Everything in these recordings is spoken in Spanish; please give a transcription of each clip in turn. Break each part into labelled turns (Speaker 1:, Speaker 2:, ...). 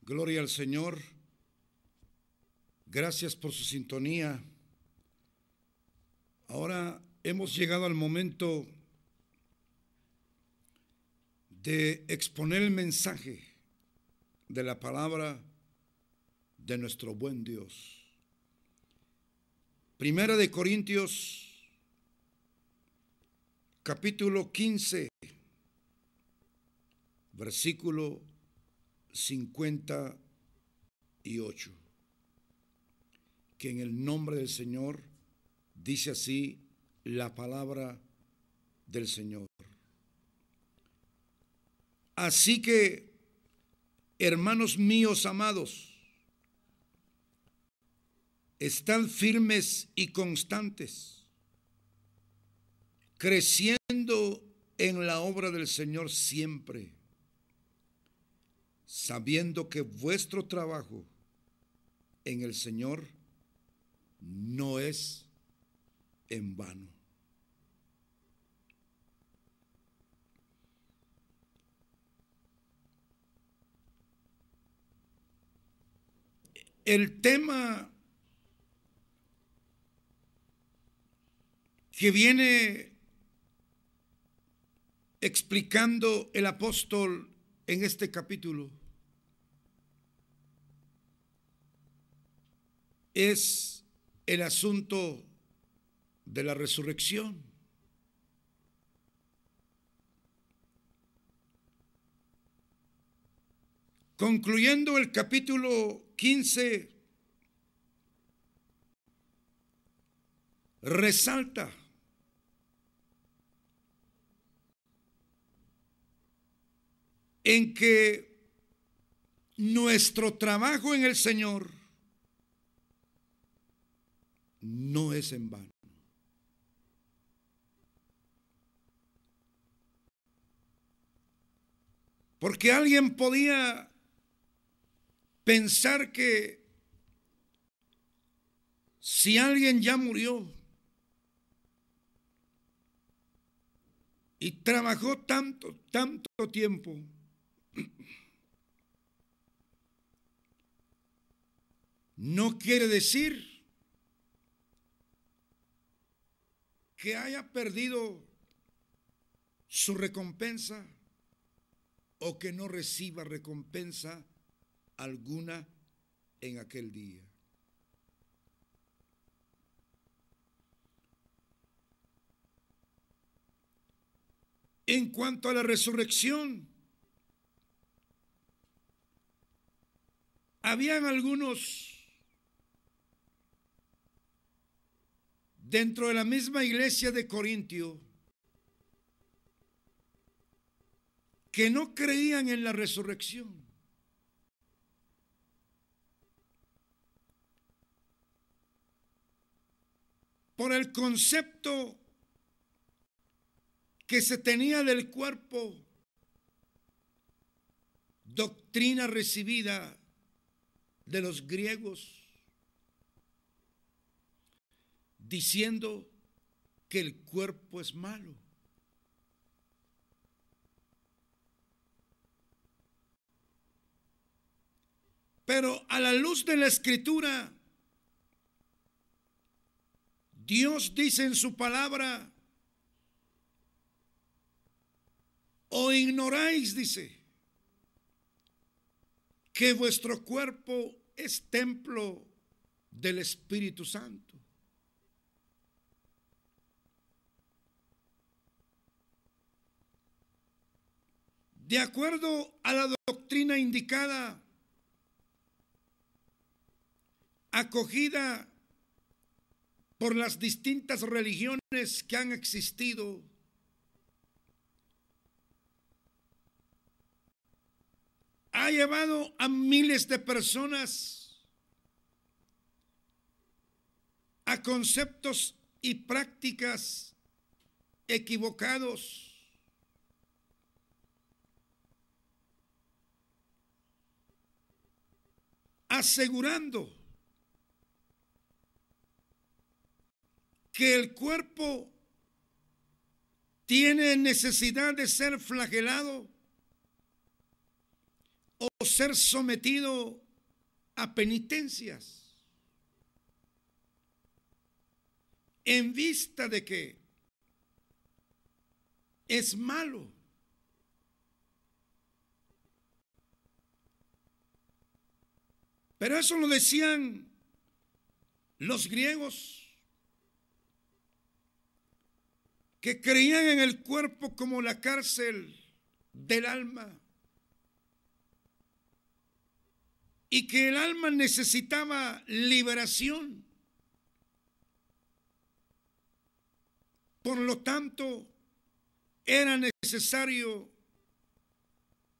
Speaker 1: Gloria al Señor. Gracias por su sintonía. Ahora hemos llegado al momento de exponer el mensaje de la palabra de nuestro buen Dios. Primera de Corintios, capítulo 15, versículo 58. Que en el nombre del Señor dice así la palabra del Señor. Así que, hermanos míos amados, estad firmes y constantes, creciendo en la obra del Señor siempre, sabiendo que vuestro trabajo en el Señor no es en vano. El tema que viene explicando el apóstol en este capítulo es el asunto de la resurrección. Concluyendo el capítulo 15, resalta en que nuestro trabajo en el Señor no es en vano. Porque alguien podía pensar que si alguien ya murió y trabajó tanto tiempo, no quiere decir que haya perdido su recompensa o que no reciba recompensa alguna en aquel día. En cuanto a la resurrección, habían algunos dentro de la misma iglesia de Corintio que no creían en la resurrección. Por el concepto que se tenía del cuerpo, doctrina recibida de los griegos, diciendo que el cuerpo es malo. Pero a la luz de la Escritura, Dios dice en su palabra, o ignoráis, dice, que vuestro cuerpo es templo del Espíritu Santo. De acuerdo a la doctrina indicada, acogida por las distintas religiones que han existido, ha llevado a miles de personas a conceptos y prácticas equivocados, asegurando que el cuerpo tiene necesidad de ser flagelado o ser sometido a penitencias en vista de que es malo. Pero eso lo decían los griegos, que creían en el cuerpo como la cárcel del alma y que el alma necesitaba liberación. Por lo tanto, era necesario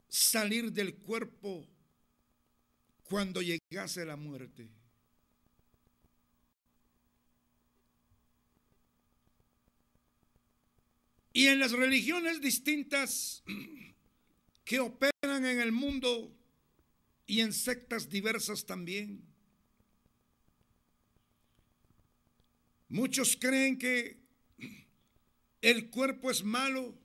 Speaker 1: salir del cuerpo cuando llegase la muerte. Y en las religiones distintas que operan en el mundo y en sectas diversas también, muchos creen que el cuerpo es malo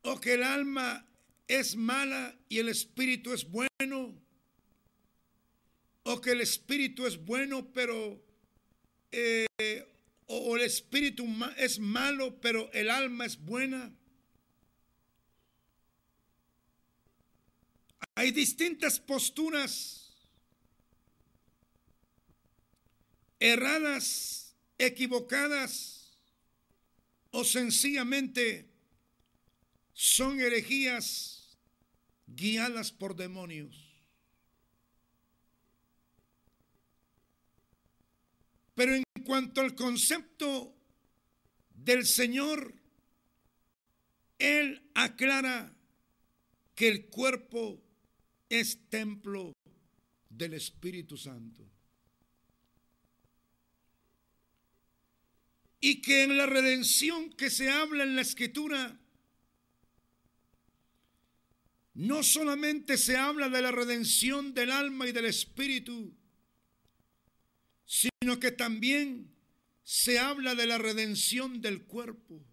Speaker 1: o que el alma es mala y el espíritu es bueno, o que el espíritu es bueno pero o el espíritu es malo pero el alma es buena. Hay distintas posturas erradas, equivocadas o sencillamente son herejías guiadas por demonios. Pero en cuanto al concepto del Señor, Él aclara que el cuerpo es templo del Espíritu Santo. Y que en la redención que se habla en la Escritura, no solamente se habla de la redención del alma y del espíritu, sino que también se habla de la redención del cuerpo.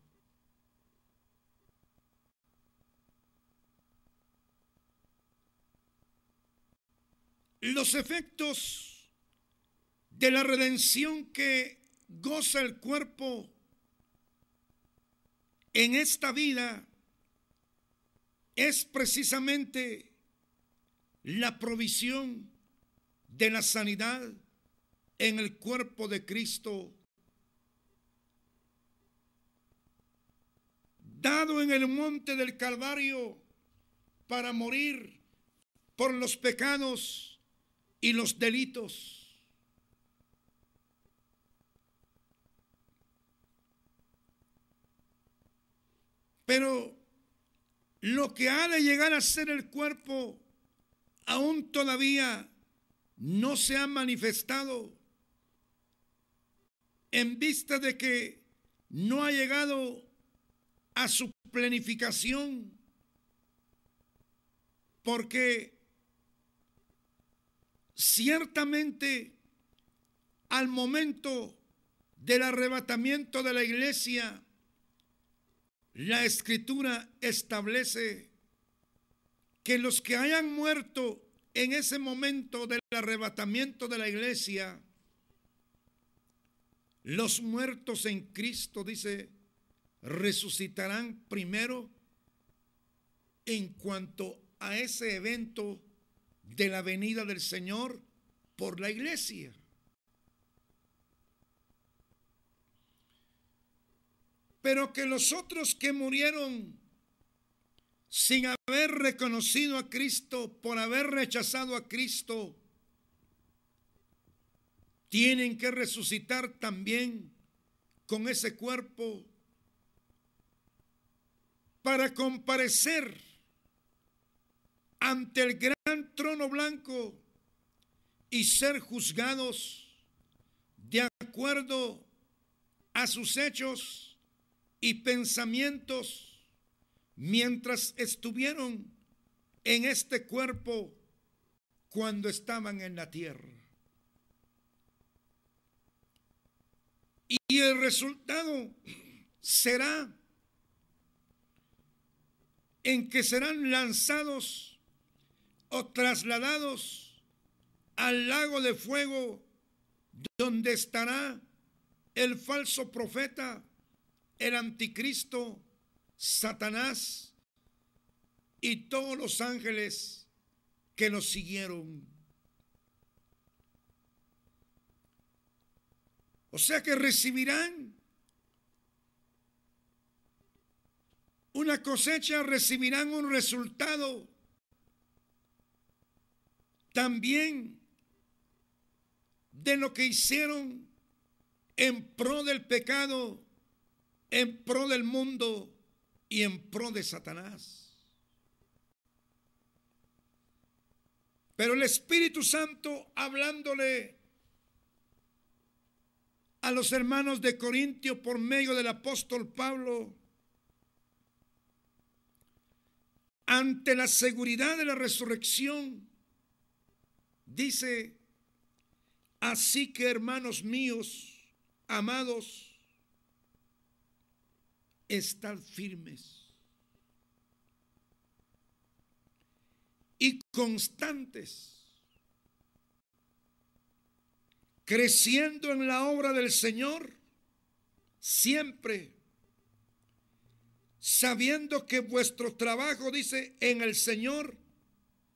Speaker 1: Los efectos de la redención que goza el cuerpo en esta vida es precisamente la provisión de la sanidad en el cuerpo de Cristo, dado en el monte del Calvario para morir por los pecados y los delitos. Pero lo que ha de llegar a ser el cuerpo aún todavía no se ha manifestado, en vista de que no ha llegado a su plenificación, porque ciertamente al momento del arrebatamiento de la iglesia, la Escritura establece que los que hayan muerto en ese momento del arrebatamiento de la iglesia, los muertos en Cristo, dice, resucitarán primero en cuanto a ese evento de la venida del Señor por la iglesia. Pero que los otros que murieron sin haber reconocido a Cristo, por haber rechazado a Cristo, tienen que resucitar también con ese cuerpo para comparecer ante el gran trono blanco y ser juzgados de acuerdo a sus hechos y pensamientos mientras estuvieron en este cuerpo cuando estaban en la tierra. Y el resultado será en que serán lanzados o trasladados al lago de fuego, donde estará el falso profeta, el anticristo, Satanás y todos los ángeles que lo siguieron. O sea que recibirán una cosecha, recibirán un resultado. También de lo que hicieron en pro del pecado, en pro del mundo y en pro de Satanás. Pero el Espíritu Santo, hablándole a los hermanos de Corintio por medio del apóstol Pablo, ante la seguridad de la resurrección, dice: así que, hermanos míos, amados, estad firmes y constantes, creciendo en la obra del Señor, siempre, sabiendo que vuestro trabajo, dice, en el Señor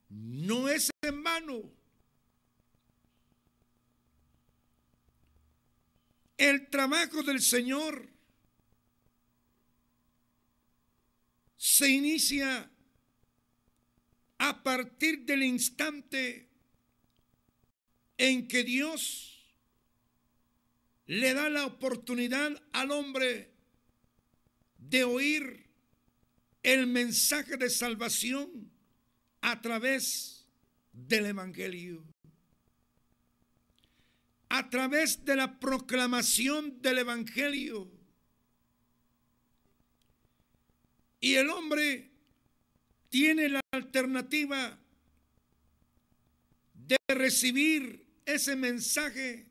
Speaker 1: no es en vano. El trabajo del Señor se inicia a partir del instante en que Dios le da la oportunidad al hombre de oír el mensaje de salvación a través del Evangelio, a través de la proclamación del Evangelio. Y el hombre tiene la alternativa de recibir ese mensaje,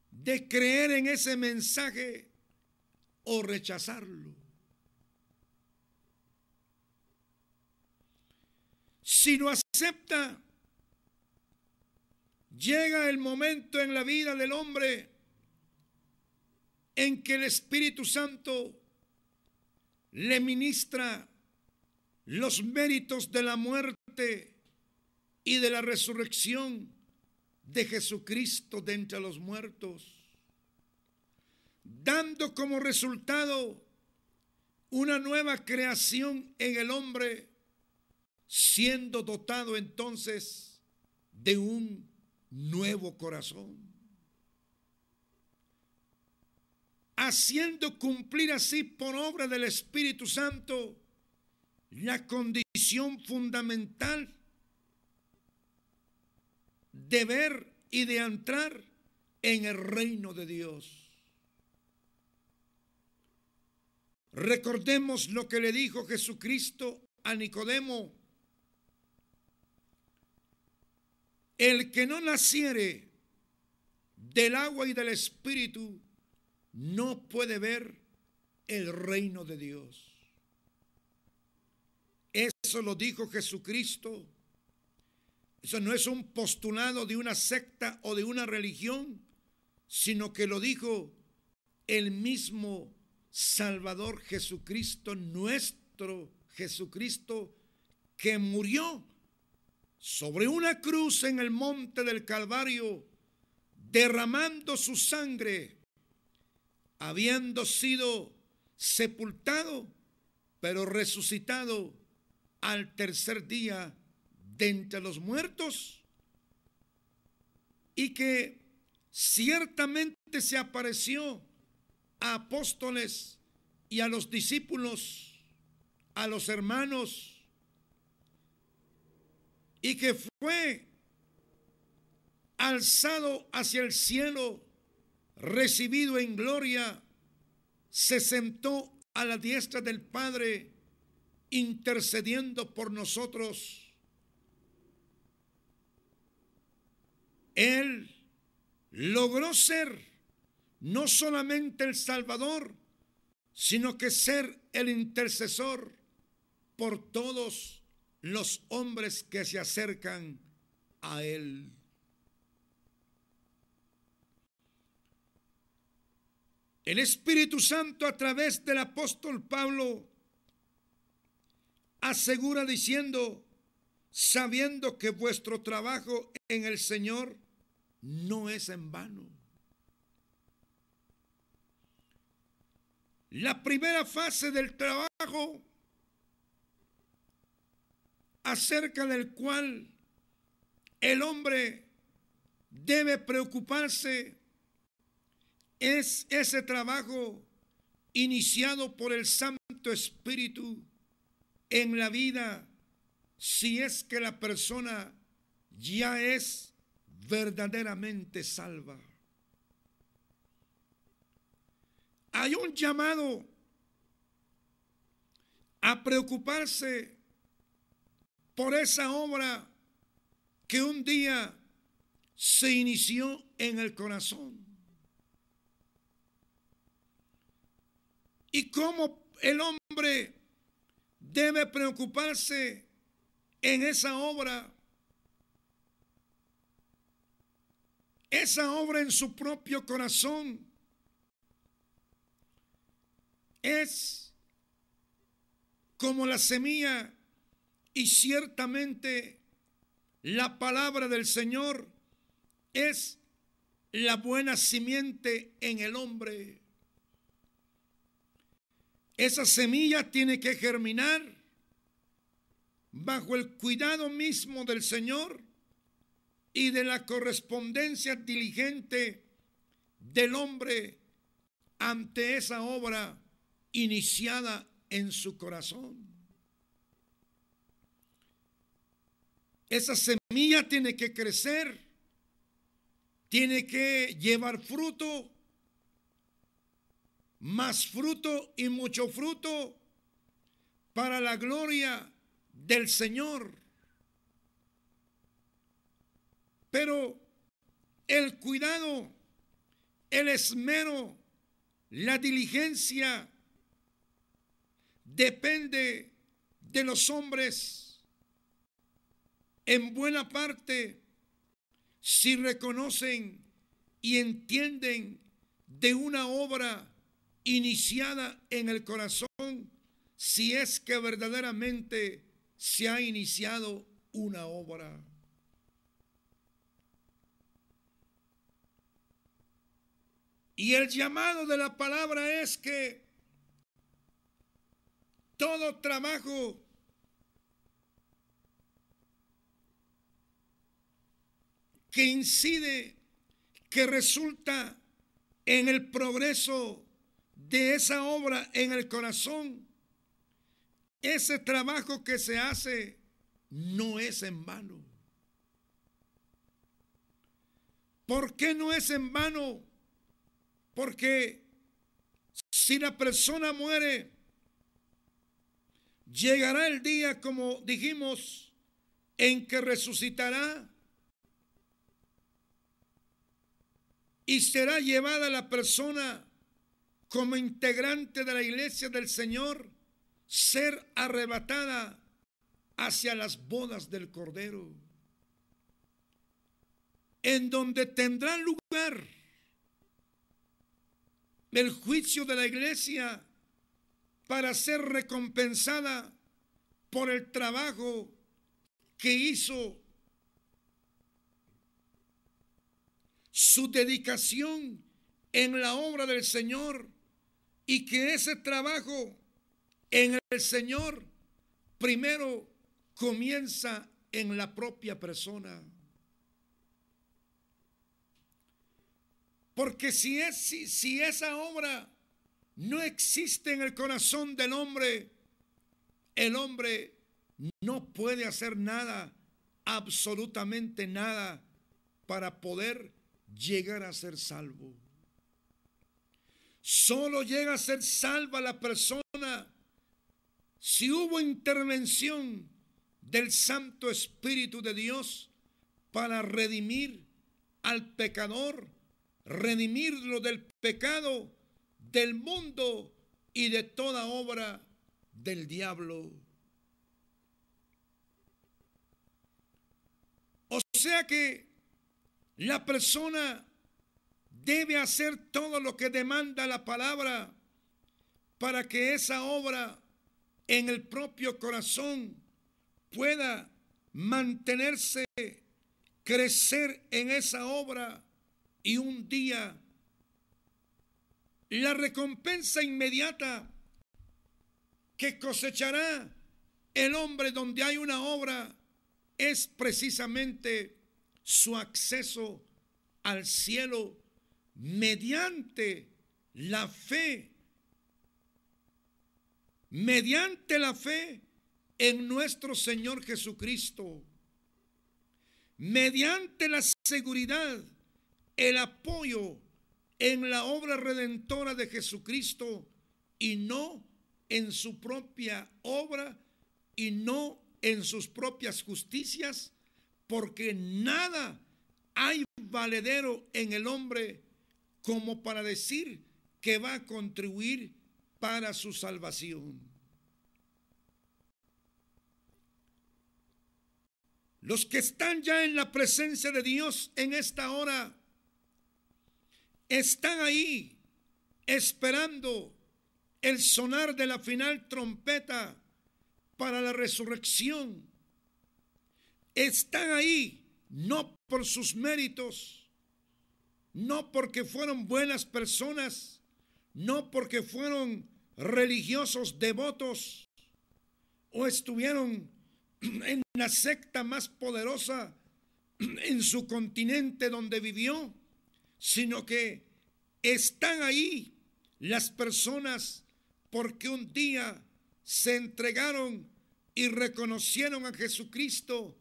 Speaker 1: de creer en ese mensaje o rechazarlo. Si lo acepta, llega el momento en la vida del hombre en que el Espíritu Santo le ministra los méritos de la muerte y de la resurrección de Jesucristo de entre los muertos, dando como resultado una nueva creación en el hombre, siendo dotado entonces de un nuevo corazón, haciendo cumplir así por obra del Espíritu Santo la condición fundamental de ver y de entrar en el reino de Dios. Recordemos lo que le dijo Jesucristo a Nicodemo: el que no naciere del agua y del Espíritu no puede ver el reino de Dios. Eso lo dijo Jesucristo. Eso no es un postulado de una secta o de una religión, sino que lo dijo el mismo Salvador Jesucristo, nuestro Jesucristo, que murió sobre una cruz en el monte del Calvario, derramando su sangre, habiendo sido sepultado, pero resucitado al tercer día de entre los muertos, y que ciertamente se apareció a apóstoles y a los discípulos, a los hermanos, y que fue alzado hacia el cielo, recibido en gloria, se sentó a la diestra del Padre, intercediendo por nosotros. Él logró ser no solamente el Salvador, sino que ser el intercesor por todos los hombres que se acercan a Él. El Espíritu Santo, a través del apóstol Pablo, asegura diciendo: sabiendo que vuestro trabajo en el Señor no es en vano. La primera fase del trabajo acerca del cual el hombre debe preocuparse es ese trabajo iniciado por el Santo Espíritu en la vida, si es que la persona ya es verdaderamente salva. Hay un llamado a preocuparse por esa obra que un día se inició en el corazón. Y cómo el hombre debe preocuparse en esa obra en su propio corazón es como la semilla, y ciertamente la palabra del Señor es la buena simiente en el hombre. Esa semilla tiene que germinar bajo el cuidado mismo del Señor y de la correspondencia diligente del hombre ante esa obra iniciada en su corazón. Esa semilla tiene que crecer, tiene que llevar fruto, más fruto y mucho fruto para la gloria del Señor. Pero el cuidado, el esmero, la diligencia depende de los hombres en buena parte si reconocen y entienden de una obra iniciada en el corazón, si es que verdaderamente se ha iniciado una obra. Y el llamado de la palabra es que todo trabajo que incide, que resulta en el progreso de esa obra en el corazón, ese trabajo que se hace no es en vano. ¿Por qué no es en vano? Porque si la persona muere, llegará el día, como dijimos, en que resucitará y será llevada la persona como integrante de la iglesia del Señor, ser arrebatada hacia las bodas del Cordero, en donde tendrá lugar el juicio de la iglesia para ser recompensada por el trabajo que hizo, su dedicación en la obra del Señor, y que ese trabajo en el Señor primero comienza en la propia persona. Porque si esa obra no existe en el corazón del hombre, el hombre no puede hacer nada, absolutamente nada, para poder llegar a ser salvo. Solo llega a ser salva la persona si hubo intervención del Santo Espíritu de Dios para redimir al pecador, redimirlo del pecado, del mundo y de toda obra del diablo. O sea que la persona debe hacer todo lo que demanda la palabra para que esa obra en el propio corazón pueda mantenerse, crecer en esa obra y un día la recompensa inmediata que cosechará el hombre donde hay una obra es precisamente su acceso al cielo mediante la fe en nuestro Señor Jesucristo, mediante la seguridad, el apoyo en la obra redentora de Jesucristo y no en su propia obra y no en sus propias justicias, porque nada hay valedero en el hombre como para decir que va a contribuir para su salvación. Los que están ya en la presencia de Dios en esta hora están ahí esperando el sonar de la final trompeta para la resurrección. Están ahí no por sus méritos, no porque fueron buenas personas, no porque fueron religiosos devotos o estuvieron en la secta más poderosa en su continente donde vivió, sino que están ahí las personas porque un día se entregaron y reconocieron a Jesucristo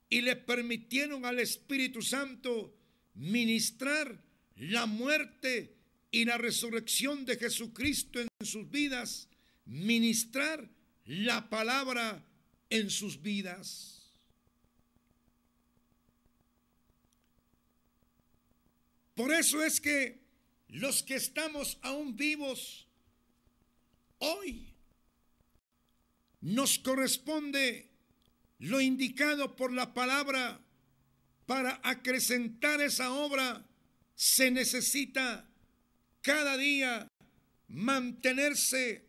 Speaker 1: y le permitieron al Espíritu Santo ministrar la muerte y la resurrección de Jesucristo en sus vidas, ministrar la palabra en sus vidas. Por eso es que los que estamos aún vivos hoy nos corresponde lo indicado por la palabra. Para acrecentar esa obra se necesita cada día mantenerse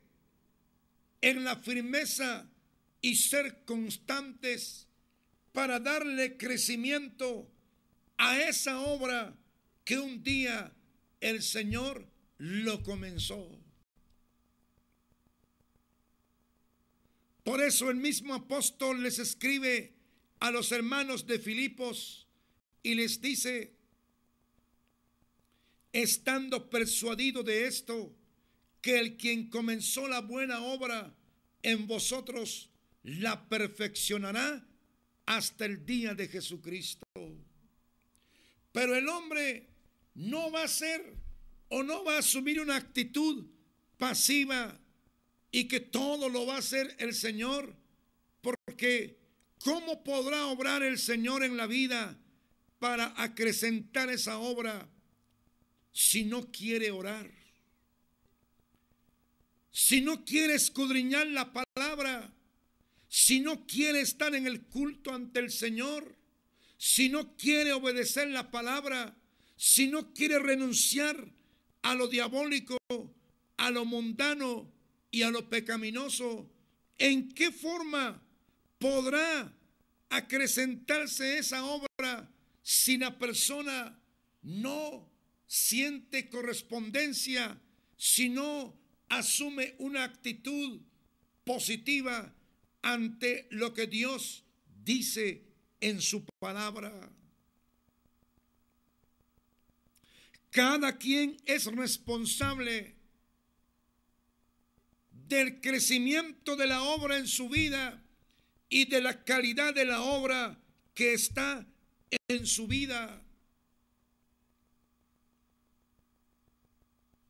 Speaker 1: en la firmeza y ser constantes para darle crecimiento a esa obra que un día el Señor lo comenzó. Por eso el mismo apóstol les escribe a los hermanos de Filipos y les dice: estando persuadido de esto, que el quien comenzó la buena obra en vosotros la perfeccionará hasta el día de Jesucristo. Pero el hombre no va a ser o no va a asumir una actitud pasiva y que todo lo va a hacer el Señor, porque ¿cómo podrá obrar el Señor en la vida para acrecentar esa obra si no quiere orar? Si no quiere escudriñar la palabra, si no quiere estar en el culto ante el Señor, si no quiere obedecer la palabra, si no quiere renunciar a lo diabólico, a lo mundano y a lo pecaminoso, ¿en qué forma podrá acrecentarse esa obra si la persona no siente correspondencia, si no asume una actitud positiva ante lo que Dios dice en su palabra? Cada quien es responsable del crecimiento de la obra en su vida y de la calidad de la obra que está en su vida.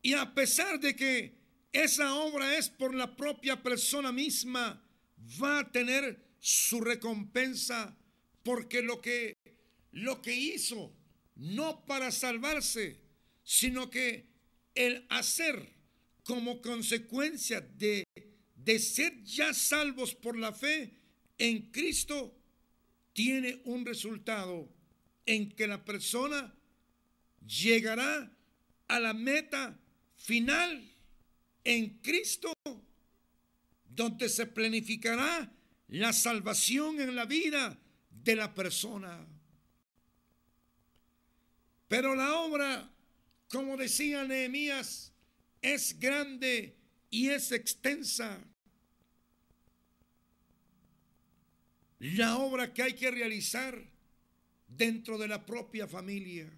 Speaker 1: Y a pesar de que esa obra es por la propia persona misma, va a tener su recompensa, porque lo que hizo, no para salvarse, sino que el hacer como consecuencia de ser ya salvos por la fe en Cristo, tiene un resultado en que la persona llegará a la meta final en Cristo, donde se planificará la salvación en la vida de la persona. Pero la obra, como decía Nehemías, es grande y es extensa. La obra que hay que realizar dentro de la propia familia,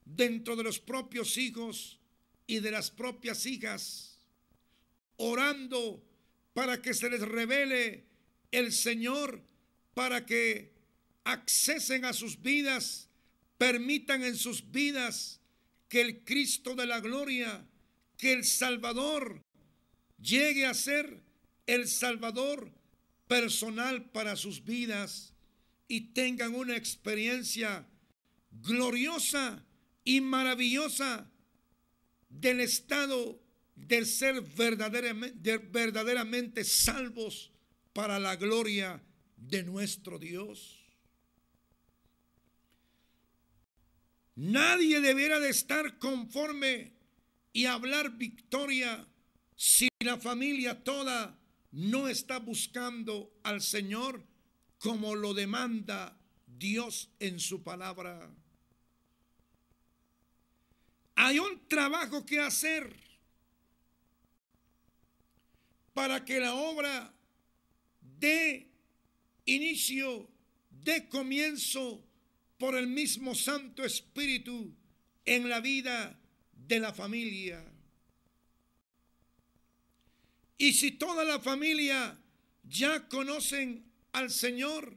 Speaker 1: dentro de los propios hijos y de las propias hijas, orando para que se les revele el Señor, para que accesen a sus vidas, permitan en sus vidas que el Cristo de la gloria, que el Salvador, llegue a ser el Salvador personal para sus vidas y tengan una experiencia gloriosa y maravillosa del estado de ser verdaderamente salvos para la gloria de nuestro Dios. Nadie debiera de estar conforme y hablar victoria si la familia toda no está buscando al Señor como lo demanda Dios en su palabra. Hay un trabajo que hacer para que la obra dé inicio, dé comienzo por el mismo Santo Espíritu en la vida de la familia. Y si toda la familia ya conocen al Señor,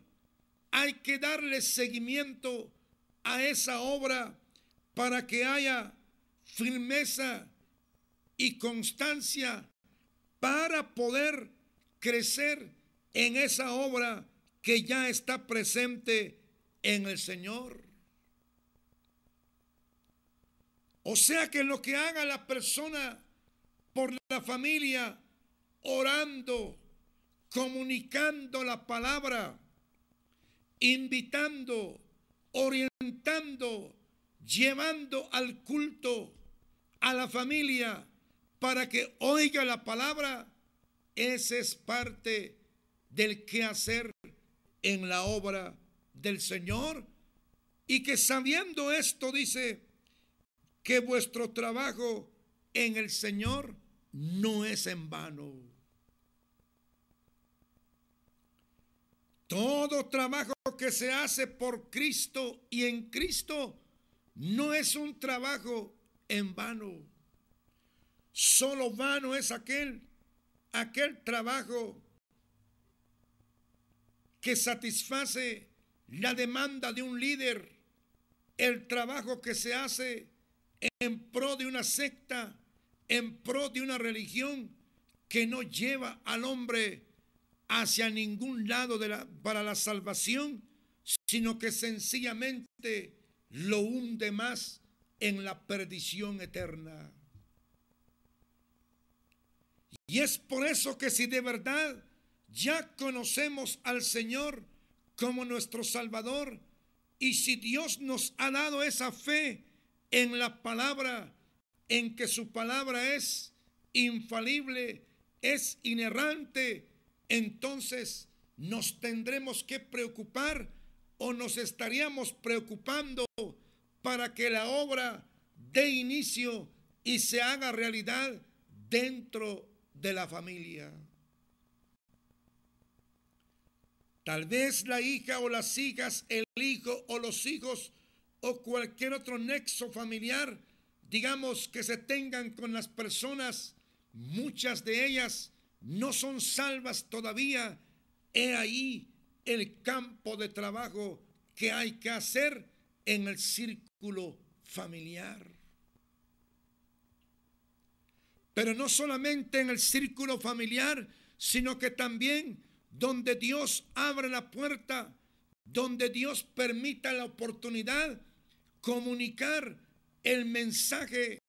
Speaker 1: hay que darle seguimiento a esa obra para que haya firmeza y constancia para poder crecer en esa obra que ya está presente en el Señor. O sea que lo que haga la persona por la familia, orando, comunicando la palabra, invitando, orientando, llevando al culto a la familia para que oiga la palabra, ese es parte del quehacer en la obra del Señor, y que sabiendo esto dice que vuestro trabajo en el Señor no es en vano. Todo trabajo que se hace por Cristo y en Cristo no es un trabajo en vano. Solo vano es aquel trabajo que satisface la demanda de un líder, el trabajo que se hace en pro de una secta, en pro de una religión que no lleva al hombre hacia ningún lado para la salvación, sino que sencillamente lo hunde más en la perdición eterna. Y es por eso que si de verdad ya conocemos al Señor como nuestro Salvador, y si Dios nos ha dado esa fe en la palabra, en que su palabra es infalible, es inerrante, entonces nos tendremos que preocupar o nos estaríamos preocupando para que la obra dé inicio y se haga realidad dentro de la familia. Tal vez la hija o las hijas, el hijo o los hijos o cualquier otro nexo familiar, digamos, que se tengan con las personas, muchas de ellas no son salvas todavía. He ahí el campo de trabajo que hay que hacer en el círculo familiar. Pero no solamente en el círculo familiar, sino que también donde Dios abre la puerta, donde Dios permita la oportunidad, comunicar el mensaje,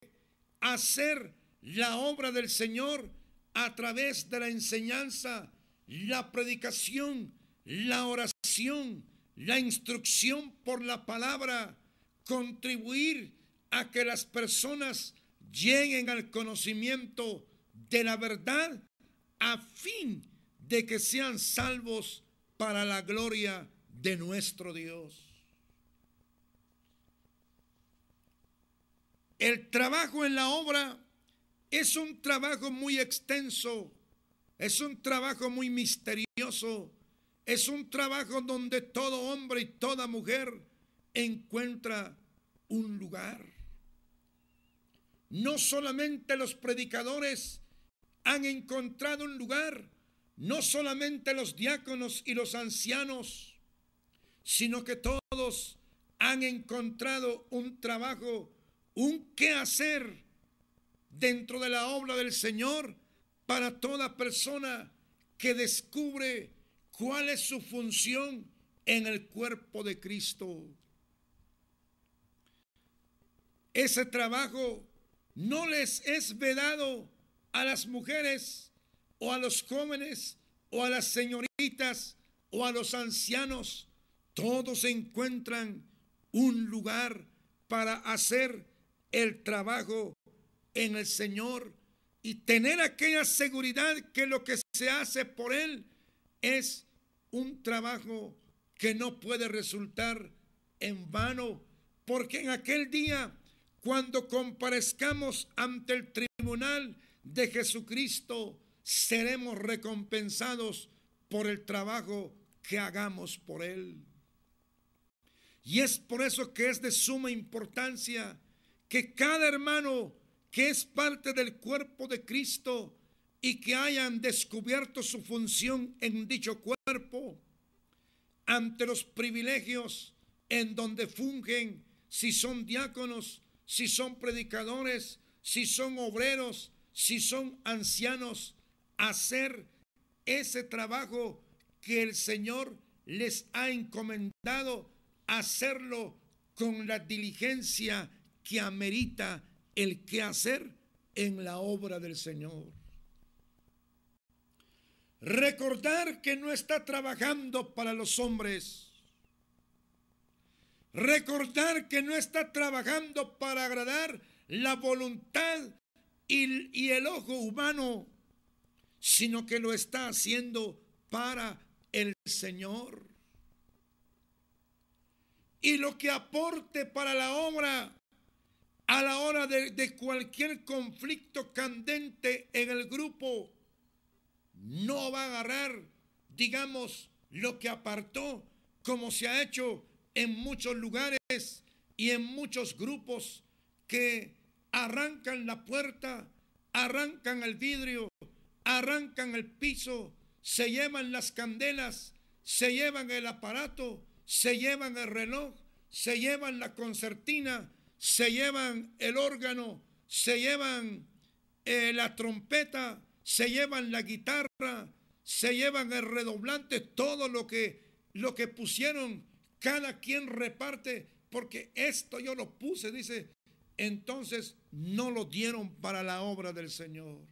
Speaker 1: hacer la obra del Señor a través de la enseñanza, la predicación, la oración, la instrucción por la palabra, contribuir a que las personas lleguen al conocimiento de la verdad a fin de que sean salvos para la gloria de nuestro Dios. El trabajo en la obra es un trabajo muy extenso, es un trabajo muy misterioso, es un trabajo donde todo hombre y toda mujer encuentra un lugar. No solamente los predicadores han encontrado un lugar, no solamente los diáconos y los ancianos, sino que todos han encontrado un trabajo, un quehacer dentro de la obra del Señor para toda persona que descubre cuál es su función en el cuerpo de Cristo. Ese trabajo no les es vedado a las mujeres o a los jóvenes o a las señoritas o a los ancianos. Todos encuentran un lugar para hacer el trabajo en el Señor y tener aquella seguridad que lo que se hace por Él es un trabajo que no puede resultar en vano, porque en aquel día, cuando comparezcamos ante el tribunal de Jesucristo, seremos recompensados por el trabajo que hagamos por Él. Y es por eso que es de suma importancia que cada hermano que es parte del cuerpo de Cristo y que hayan descubierto su función en dicho cuerpo, ante los privilegios en donde fungen, si son diáconos, si son predicadores, si son obreros, si son ancianos, hacer ese trabajo que el Señor les ha encomendado, hacerlo con la diligencia que amerita el quehacer en la obra del Señor. Recordar que no está trabajando para los hombres. Recordar que no está trabajando para agradar la voluntad y el ojo humano, sino que lo está haciendo para el Señor. Y lo que aporte para la obra a la hora de cualquier conflicto candente en el grupo, no va a agarrar, digamos, lo que apartó, como se ha hecho en muchos lugares y en muchos grupos que arrancan la puerta, arrancan el vidrio, arrancan el piso, se llevan las candelas, se llevan el aparato, se llevan el reloj, se llevan la concertina, se llevan el órgano, se llevan la trompeta, se llevan la guitarra, se llevan el redoblante, todo lo que pusieron, cada quien reparte, porque esto yo lo puse, dice, entonces no lo dieron para la obra del Señor.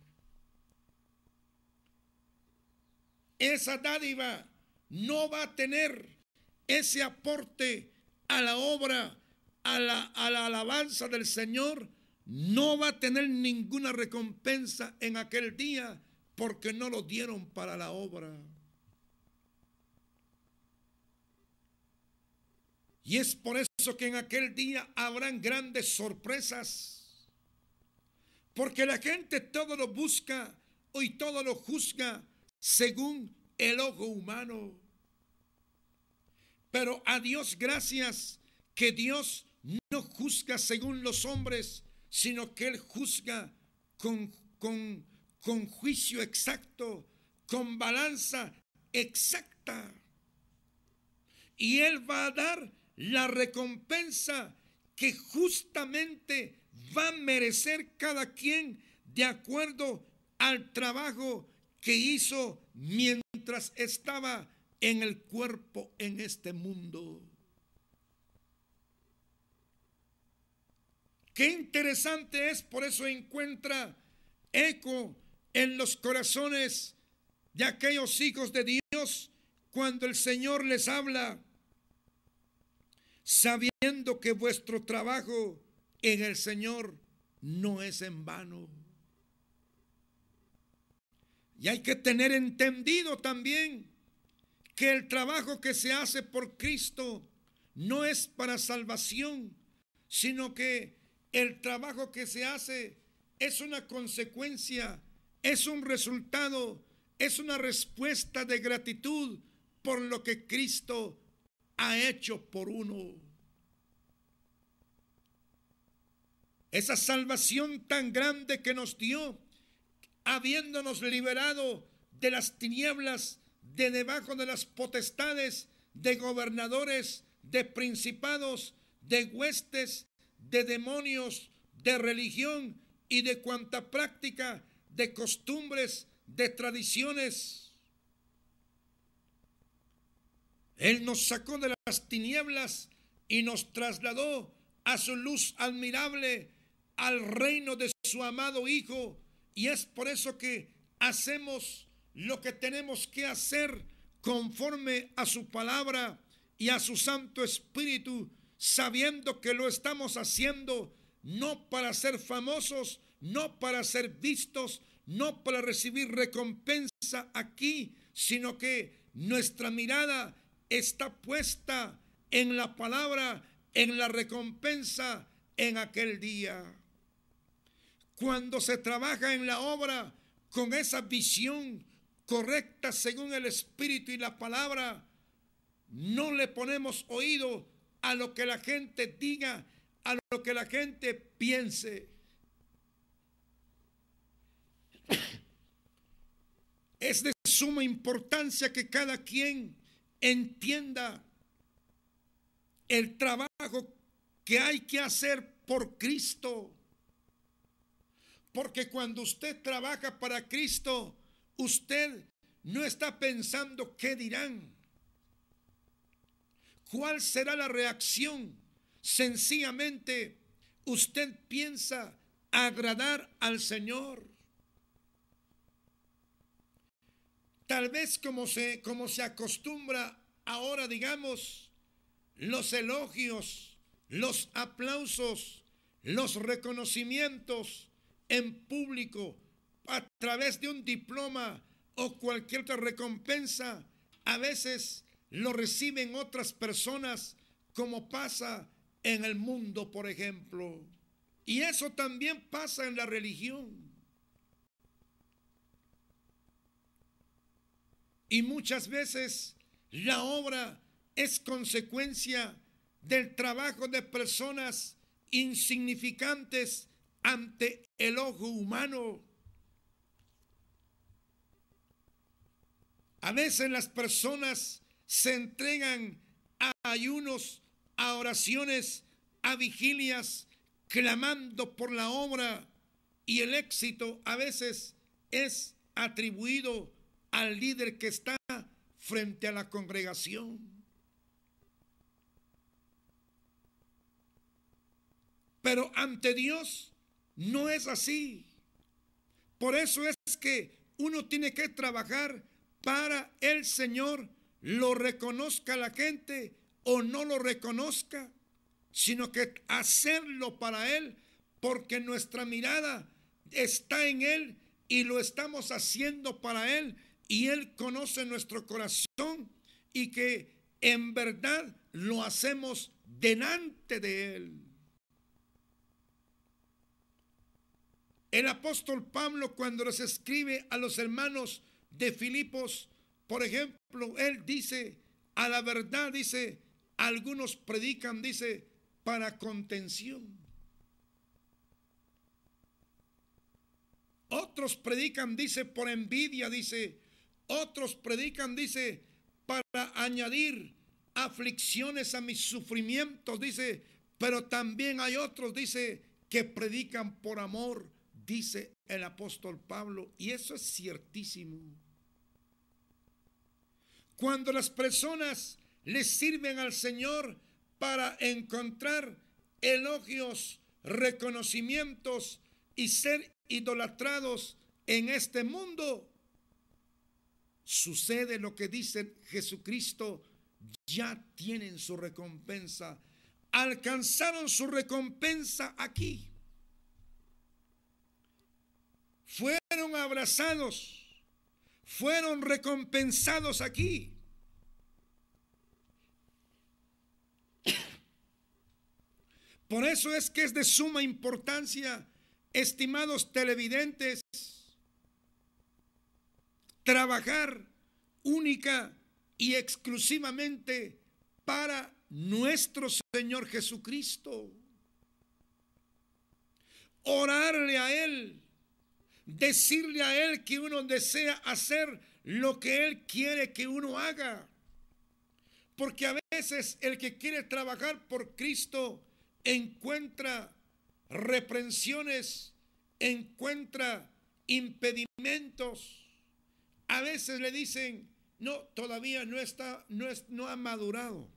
Speaker 1: Esa dádiva no va a tener ese aporte a la obra, a la alabanza del Señor, no va a tener ninguna recompensa en aquel día porque no lo dieron para la obra. Y es por eso que en aquel día habrán grandes sorpresas, porque la gente todo lo busca y todo lo juzga según el ojo humano. Pero a Dios gracias que Dios no juzga según los hombres, sino que Él juzga con juicio exacto, con balanza exacta. Y Él va a dar la recompensa que justamente va a merecer cada quien de acuerdo al trabajo que hizo mientras estaba en el cuerpo en este mundo. Qué interesante es, por eso encuentra eco en los corazones de aquellos hijos de Dios cuando el Señor les habla, sabiendo que vuestro trabajo en el Señor no es en vano. Y hay que tener entendido también que el trabajo que se hace por Cristo no es para salvación, sino que el trabajo que se hace es una consecuencia, es un resultado, es una respuesta de gratitud por lo que Cristo ha hecho por uno. Esa salvación tan grande que nos dio, habiéndonos liberado de las tinieblas, de debajo de las potestades, de gobernadores, de principados, de huestes, de demonios, de religión y de cuanta práctica de costumbres, de tradiciones. Él nos sacó de las tinieblas y nos trasladó a su luz admirable, al reino de su amado Hijo. Y es por eso que hacemos lo que tenemos que hacer conforme a su palabra y a su Santo Espíritu, sabiendo que lo estamos haciendo no para ser famosos, no para ser vistos, no para recibir recompensa aquí, sino que nuestra mirada está puesta en la palabra, en la recompensa en aquel día. Cuando se trabaja en la obra con esa visión correcta según el Espíritu y la palabra, no le ponemos oído a lo que la gente diga, a lo que la gente piense. Es de suma importancia que cada quien entienda el trabajo que hay que hacer por Cristo. Porque cuando usted trabaja para Cristo, usted no está pensando qué dirán, cuál será la reacción. Sencillamente, usted piensa agradar al Señor. Tal vez como se acostumbra ahora, digamos, los elogios, los aplausos, los reconocimientos en público a través de un diploma o cualquier otra recompensa, a veces lo reciben otras personas, como pasa en el mundo, por ejemplo. Y eso también pasa en la religión. Y muchas veces la obra es consecuencia del trabajo de personas insignificantes ante el ojo humano. A veces las personas se entregan a ayunos, a oraciones, a vigilias, clamando por la obra, y el éxito a veces es atribuido al líder que está frente a la congregación. Pero ante Dios no es así. Por eso es que uno tiene que trabajar para el Señor, lo reconozca la gente o no lo reconozca, sino que hacerlo para Él, porque nuestra mirada está en Él y lo estamos haciendo para Él, y Él conoce nuestro corazón y que en verdad lo hacemos delante de Él. El apóstol Pablo, cuando les escribe a los hermanos de Filipos, por ejemplo, él dice, a la verdad, dice, algunos predican, dice, para contención. Otros predican, dice, por envidia, dice. Otros predican, dice, para añadir aflicciones a mis sufrimientos, dice. Pero también hay otros, dice, que predican por amor, dice el apóstol Pablo. Y eso es ciertísimo. Cuando las personas le sirven al Señor para encontrar elogios, reconocimientos y ser idolatrados en este mundo, sucede lo que dice Jesucristo, ya tienen su recompensa. Alcanzaron su recompensa aquí. Fueron abrazados, fueron recompensados aquí. Por eso es que es de suma importancia, estimados televidentes, trabajar única y exclusivamente para nuestro Señor Jesucristo. Orarle a Él, decirle a Él que uno desea hacer lo que Él quiere que uno haga. Porque a veces el que quiere trabajar por Cristo encuentra reprensiones, encuentra impedimentos. A veces le dicen, no, todavía no ha madurado.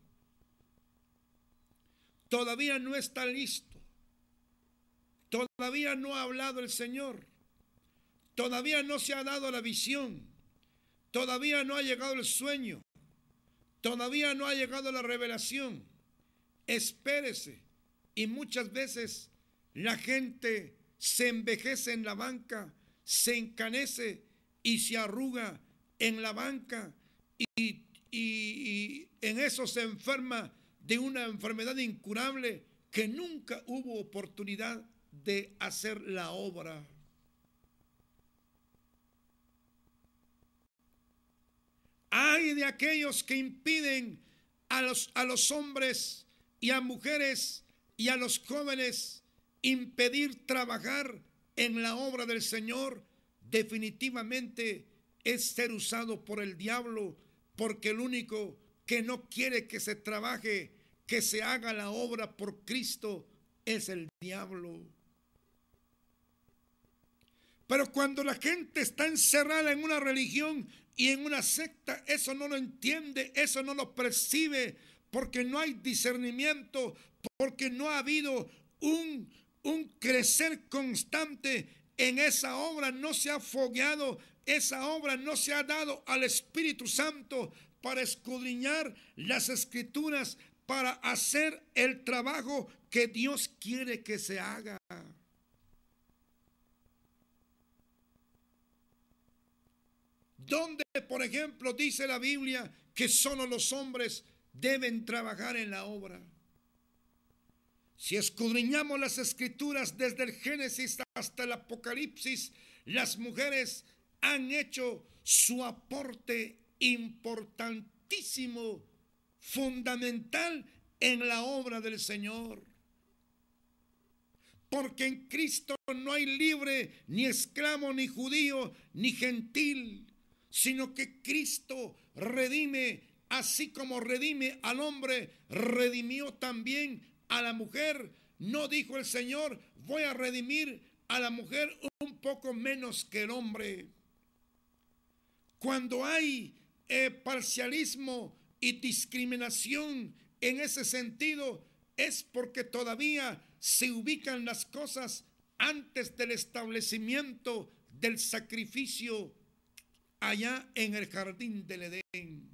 Speaker 1: Todavía no está listo. Todavía no ha hablado el Señor. Todavía no se ha dado la visión. Todavía no ha llegado el sueño. Todavía no ha llegado la revelación. Espérese. Y muchas veces la gente se envejece en la banca, se encanece y se arruga en la banca y en eso se enferma de una enfermedad incurable que nunca hubo oportunidad de hacer la obra. Ay de aquellos que impiden a los hombres y a mujeres y a los jóvenes impedir trabajar en la obra del Señor. Definitivamente es ser usado por el diablo, porque el único que no quiere que se trabaje, que se haga la obra por Cristo, es el diablo. Pero cuando la gente está encerrada en una religión y en una secta, eso no lo entiende, eso no lo percibe, porque no hay discernimiento, porque no ha habido un crecer constante en esa obra, no se ha fogueado, esa obra no se ha dado al Espíritu Santo para escudriñar las Escrituras, para hacer el trabajo que Dios quiere que se haga. ¿Dónde, por ejemplo, dice la Biblia que solo los hombres deben trabajar en la obra? Si escudriñamos las Escrituras desde el Génesis hasta el Apocalipsis, las mujeres han hecho su aporte importantísimo, fundamental en la obra del Señor. Porque en Cristo no hay libre, ni esclavo, ni judío, ni gentil, sino que Cristo redime, así como redime al hombre, redimió también a la mujer. No dijo el Señor, voy a redimir a la mujer un poco menos que el hombre. Cuando hay parcialismo y discriminación en ese sentido, es porque todavía se ubican las cosas antes del establecimiento del sacrificio allá en el jardín del Edén.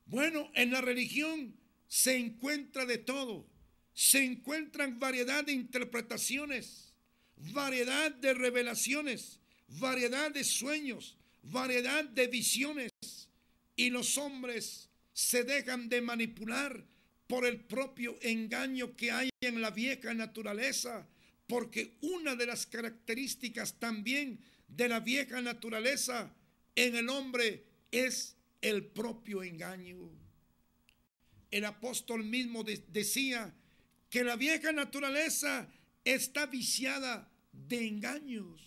Speaker 1: Bueno, en la religión se encuentra de todo. Se encuentran variedad de interpretaciones, variedad de revelaciones, variedad de sueños, variedad de visiones. Y los hombres se dejan de manipular por el propio engaño que hay en la vieja naturaleza, porque una de las características también de la vieja naturaleza en el hombre es el propio engaño. El apóstol mismo decía que la vieja naturaleza está viciada de engaños.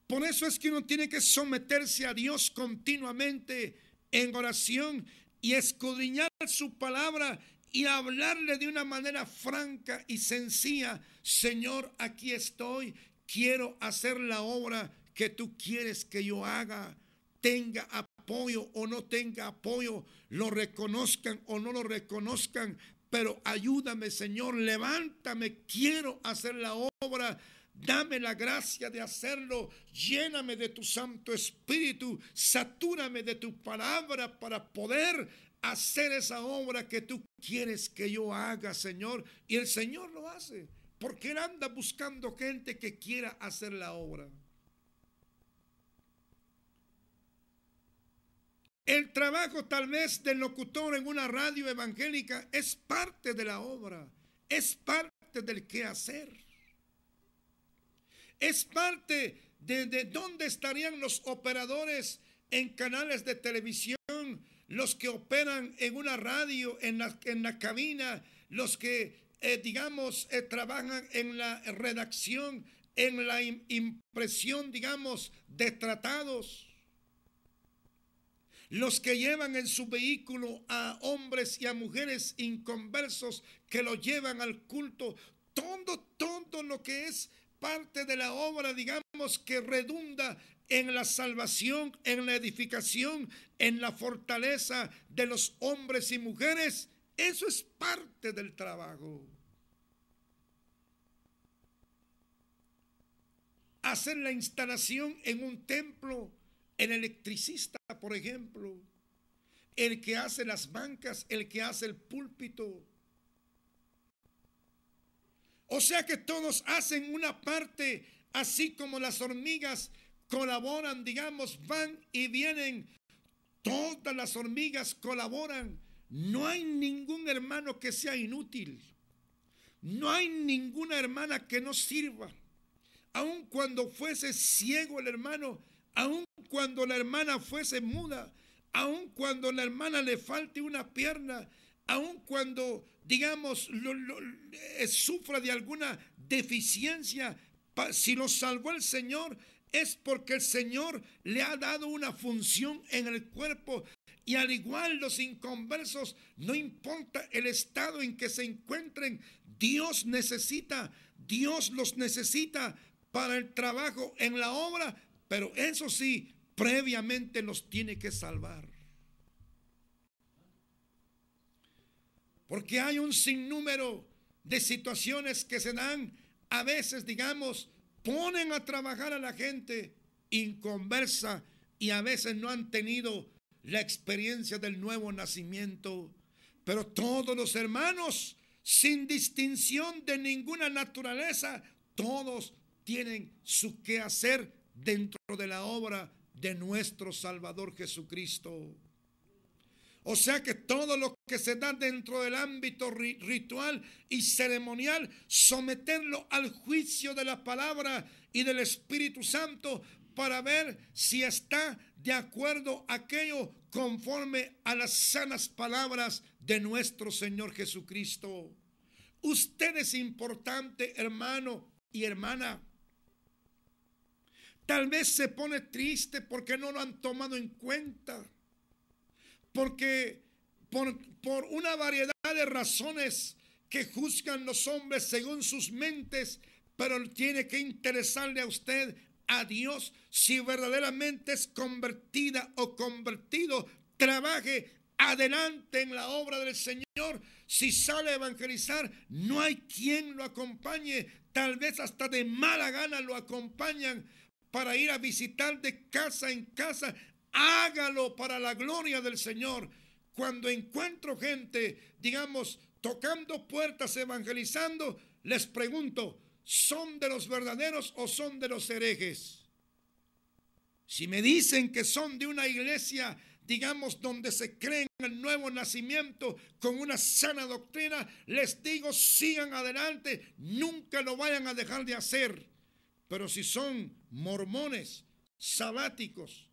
Speaker 1: Por eso es que uno tiene que someterse a Dios continuamente en oración y escudriñar su palabra y hablarle de una manera franca y sencilla. Señor, aquí estoy, quiero hacer la obra que tú quieres que yo haga. Tenga apoyo o no tenga apoyo, lo reconozcan o no lo reconozcan, pero ayúdame, Señor, levántame, quiero hacer la obra. Dame la gracia de hacerlo. Lléname de tu Santo Espíritu. Satúrame de tu palabra para poder hacer esa obra que tú quieres que yo haga, Señor. Y el Señor lo hace, porque Él anda buscando gente que quiera hacer la obra. El trabajo tal vez del locutor en una radio evangélica es parte de la obra, es parte del quehacer, es parte de dónde estarían los operadores en canales de televisión, los que operan en una radio, en la cabina, los que trabajan en la redacción, en la impresión, de tratados. Los que llevan en su vehículo a hombres y a mujeres inconversos que lo llevan al culto. Todo lo que es parte de la obra, que redunda en la salvación, en la edificación, en la fortaleza de los hombres y mujeres. Eso es parte del trabajo. Hacer la instalación en un templo. El electricista, por ejemplo, el que hace las bancas, el que hace el púlpito. O sea que todos hacen una parte, así como las hormigas colaboran, van y vienen. Todas las hormigas colaboran. No hay ningún hermano que sea inútil. No hay ninguna hermana que no sirva. Aun cuando fuese ciego el hermano, aun cuando la hermana fuese muda, aun cuando la hermana le falte una pierna, aun cuando, sufra de alguna deficiencia, si lo salvó el Señor, es porque el Señor le ha dado una función en el cuerpo. Y al igual los inconversos, no importa el estado en que se encuentren, Dios los necesita para el trabajo en la obra. Pero eso sí, previamente los tiene que salvar. Porque hay un sinnúmero de situaciones que se dan. A veces, ponen a trabajar a la gente inconversa y a veces no han tenido la experiencia del nuevo nacimiento. Pero todos los hermanos, sin distinción de ninguna naturaleza, todos tienen su quehacer dentro de la obra de nuestro Salvador Jesucristo. O sea que todo lo que se da dentro del ámbito ritual y ceremonial, someterlo al juicio de la palabra y del Espíritu Santo para ver si está de acuerdo aquello conforme a las sanas palabras de nuestro Señor Jesucristo. Usted es importante, hermano y hermana. Tal vez se pone triste porque no lo han tomado en cuenta. Porque por una variedad de razones que juzgan los hombres según sus mentes, pero tiene que interesarle a usted, a Dios, si verdaderamente es convertida o convertido. Trabaje adelante en la obra del Señor. Si sale a evangelizar, no hay quien lo acompañe. Tal vez hasta de mala gana lo acompañan para ir a visitar de casa en casa. Hágalo para la gloria del Señor. Cuando encuentro gente, tocando puertas, evangelizando, les pregunto, ¿son de los verdaderos o son de los herejes? Si me dicen que son de una iglesia, donde se cree en el nuevo nacimiento con una sana doctrina, les digo, sigan adelante, nunca lo vayan a dejar de hacer. Pero si son mormones, sabáticos,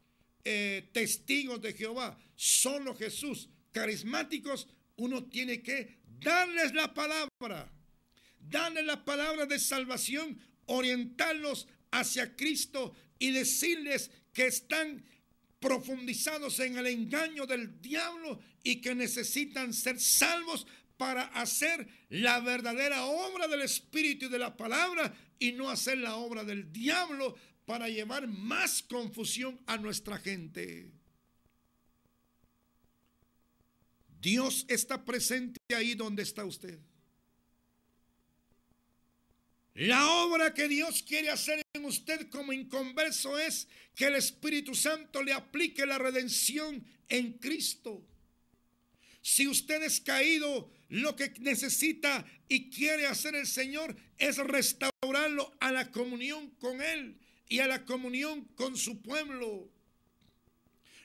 Speaker 1: testigos de Jehová, solo Jesús, carismáticos, uno tiene que darles la palabra de salvación, orientarlos hacia Cristo y decirles que están profundizados en el engaño del diablo y que necesitan ser salvos para hacer la verdadera obra del Espíritu y de la palabra y no hacer la obra del diablo para llevar más confusión a nuestra gente. Dios está presente ahí donde está usted. La obra que Dios quiere hacer en usted como inconverso es que el Espíritu Santo le aplique la redención en Cristo. Si usted es caído, lo que necesita y quiere hacer el Señor es restaurarlo a la comunión con Él y a la comunión con su pueblo.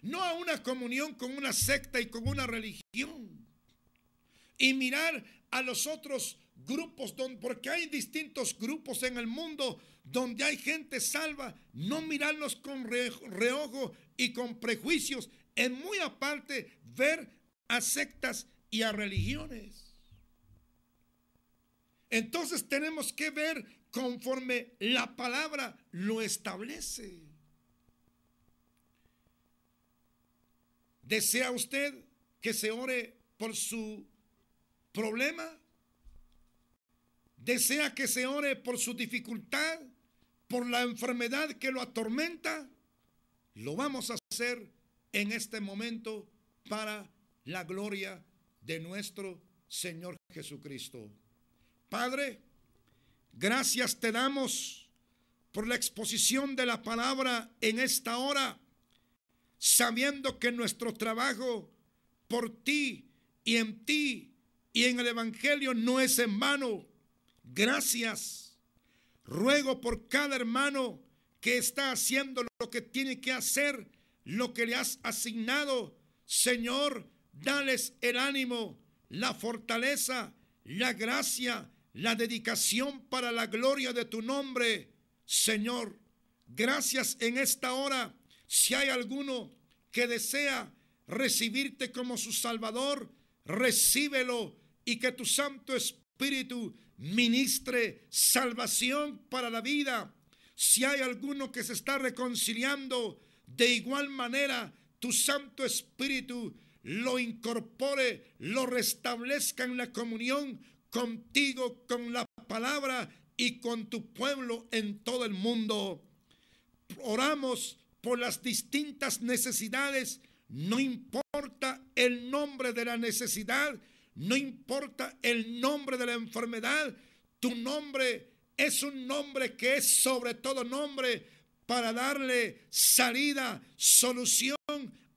Speaker 1: No a una comunión con una secta y con una religión. Y mirar a los otros grupos, porque hay distintos grupos en el mundo donde hay gente salva, no mirarlos con reojo y con prejuicios. Es muy aparte ver a sectas y a religiones. Entonces tenemos que ver conforme la palabra lo establece. ¿Desea usted que se ore por su problema? ¿Desea que se ore por su dificultad, por la enfermedad que lo atormenta? Lo vamos a hacer en este momento para la gloria de nuestro Señor Jesucristo. Padre, gracias te damos por la exposición de la palabra en esta hora, sabiendo que nuestro trabajo por ti y en el Evangelio no es en vano. Gracias. Ruego por cada hermano que está haciendo lo que tiene que hacer, lo que le has asignado. Señor, dales el ánimo, la fortaleza, la gracia, la dedicación para la gloria de tu nombre. Señor, gracias en esta hora. Si hay alguno que desea recibirte como su Salvador, recíbelo y que tu Santo Espíritu ministre salvación para la vida. Si hay alguno que se está reconciliando, de igual manera tu Santo Espíritu lo incorpore, lo restablezca en la comunión contigo, con la palabra y con tu pueblo en todo el mundo. Oramos por las distintas necesidades, no importa el nombre de la necesidad, no importa el nombre de la enfermedad, tu nombre es un nombre que es sobre todo nombre para darle salida, solución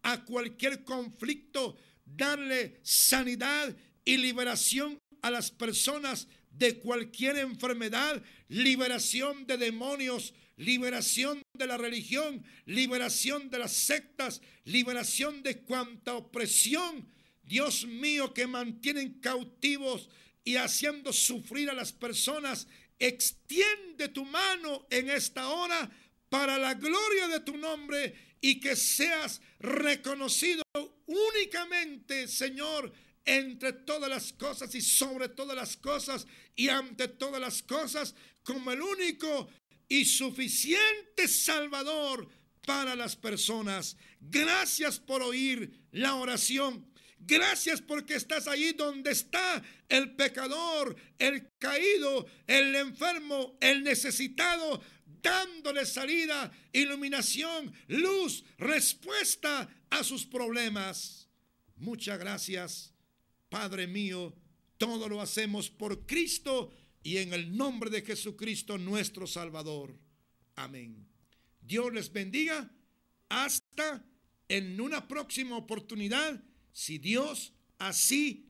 Speaker 1: a cualquier conflicto, darle sanidad y liberación a las personas de cualquier enfermedad, liberación de demonios, liberación de la religión, liberación de las sectas, liberación de cuanta opresión, Dios mío, que mantienen cautivos y haciendo sufrir a las personas. Extiende tu mano en esta hora para la gloria de tu nombre y que seas reconocido únicamente, Señor, entre todas las cosas y sobre todas las cosas y ante todas las cosas, como el único y suficiente Salvador para las personas. Gracias por oír la oración. Gracias porque estás allí donde está el pecador, el caído, el enfermo, el necesitado, dándole salida, iluminación, luz, respuesta a sus problemas. Muchas gracias, Padre mío. Todo lo hacemos por Cristo y en el nombre de Jesucristo nuestro Salvador. Amén. Dios les bendiga. Hasta en una próxima oportunidad, si Dios así